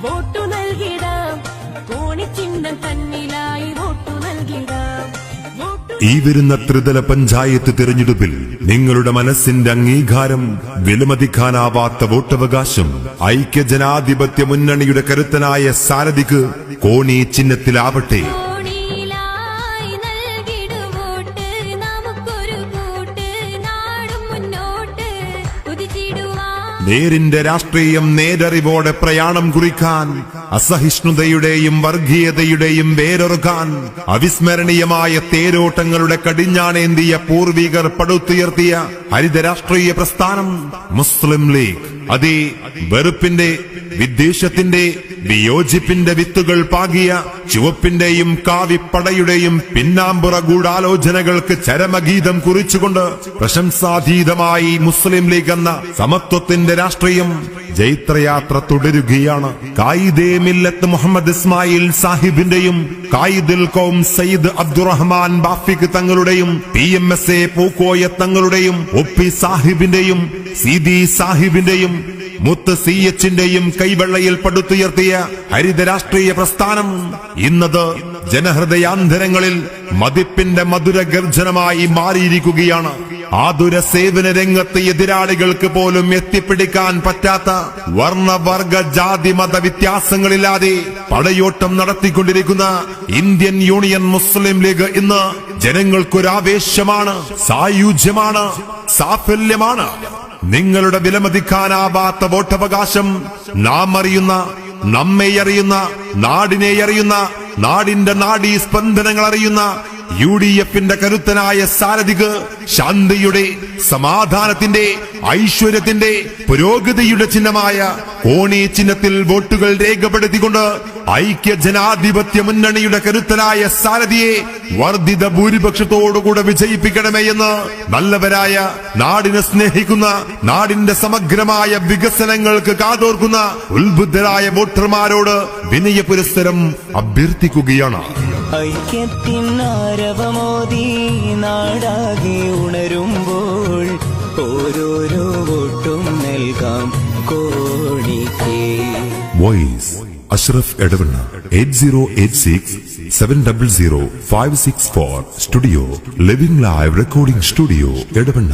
വോട്ടു നൽകിടാം, കോണിച്ചിഹ്നം തന്നിലായി വോട്ടു നൽകിടാം. ഈ വരുന്ന ത്രിതല പഞ്ചായത്ത് തിരഞ്ഞെടുപ്പിൽ നിങ്ങളുടെ മനസ്സിന്റെ അംഗീകാരം, വിലമതിക്കാനാവാത്ത വോട്ടവകാശം ഐക്യജനാധിപത്യ മുന്നണിയുടെ കരുത്തനായ സാരഥിക്ക് കോണി ചിഹ്നത്തിലാവട്ടെ. നേരിന്റെ രാഷ്ട്രീയം നേരറിവോടെ പ്രയാണം കുറിക്കാൻ, അസഹിഷ്ണുതയുടെയും വർഗീയതയുടെയും വേരൊറുക്കാൻ, അവിസ്മരണീയമായ തേരോട്ടങ്ങളുടെ കടിഞ്ഞാണേന്തിയ പൂർവികർ പടുത്തുയർത്തിയ ഹരിത രാഷ്ട്രീയ പ്രസ്ഥാനം മുസ്ലിം ലീഗ്. അതേ വെറുപ്പിന്റെ, വിദ്വേഷത്തിന്റെ, വിയോജിപ്പിന്റെ വിത്തുകൾ പാകിയ ചുവപ്പിന്റെയും കാവിപ്പടയുടെയും പിന്നാമ്പുറ ഗൂഢാലോചനകൾക്ക് ചരമഗീതം കുറിച്ചുകൊണ്ട് പ്രശംസാതീതമായി മുസ്ലിം ലീഗ് എന്ന സമത്വത്തിന്റെ രാഷ്ട്രീയം ജൈത്രയാത്ര തുടരുകയാണ്. കായിദേ മില്ലത്ത് മുഹമ്മദ് ഇസ്മായിൽ സാഹിബിന്റെയും കായിദുൽ ഖൗം സയ്യിദ് അബ്ദുറഹ്മാൻ ബാഫിഖ് തങ്ങളുടെയും PMSA പൂക്കോയ തങ്ങളുടെയും ഒപ്പി സാഹിബിന്റെയും സീതി സാഹിബിന്റെയും മുത്ത് CHന്റെയും കൈവെള്ളയിൽ പടുത്തുയർത്തിയ ഹരിത രാഷ്ട്രീയ പ്രസ്ഥാനം ഇന്നത് ജനഹൃദയാന്തരങ്ങളിൽ മതിപ്പിന്റെ മധുര ഗർജനമായി മാറിയിരിക്കുകയാണ്. ആതുര സേവന രംഗത്ത് എതിരാളികൾക്ക് പോലും എത്തിപ്പിടിക്കാൻ പറ്റാത്ത വർണ്ണവർഗ ജാതി മത വ്യത്യാസങ്ങളില്ലാതെ പടയോട്ടം നടത്തിക്കൊണ്ടിരിക്കുന്ന ഇന്ത്യൻ യൂണിയൻ മുസ്ലിം ലീഗ് ഇന്ന് ജനങ്ങൾക്കൊരാവേശമാണ്, സായുജ്യമാണ്, സാഫല്യമാണ്. നിങ്ങളുടെ വിലമതിക്കാനാവാത്ത വോട്ടവകാശം നാം അറിയുന്ന, നമ്മെ അറിയുന്ന, നാടിനെ അറിയുന്ന, നാടിന്റെ നാഡീ സ്പന്ദനങ്ങൾ അറിയുന്ന UDFന്റെ കരുത്തനായ സാരഥിക്ക് ശാന്തിയുടെ, സമാധാനത്തിന്റെ, ഐശ്വര്യത്തിന്റെ, പുരോഗതിയുടെ ചിഹ്നമായ കോണി ചിഹ്നത്തിൽ വോട്ടുകൾ രേഖപ്പെടുത്തിക്കൊണ്ട് ഐക്യജനാധിപത്യ മുന്നണിയുടെ കരുത്തനായ സാരഥിയെ വർദ്ധിത ഭൂരിപക്ഷത്തോടുകൂടെ വിജയിപ്പിക്കണമേ എന്ന് നല്ലവരായ, നാടിനെ സ്നേഹിക്കുന്ന, നാടിന്റെ സമഗ്രമായ വികസനങ്ങൾക്ക് കാതോർക്കുന്ന ഉത്ബുദ്ധരായ വോട്ടർമാരോട് വിനയ പുരസ്സരം അഭ്യർത്ഥിക്കുകയാണ്. ഐക്യത്തിനാരവമോദി നാടാകെ ഉണരുമ്പോൾ ഓരോരോ വോട്ടും നൽകാം കോണിക്ക്. Voice Ashraf Edavanna 8086-700-564. Studio living live recording studio Edavanna.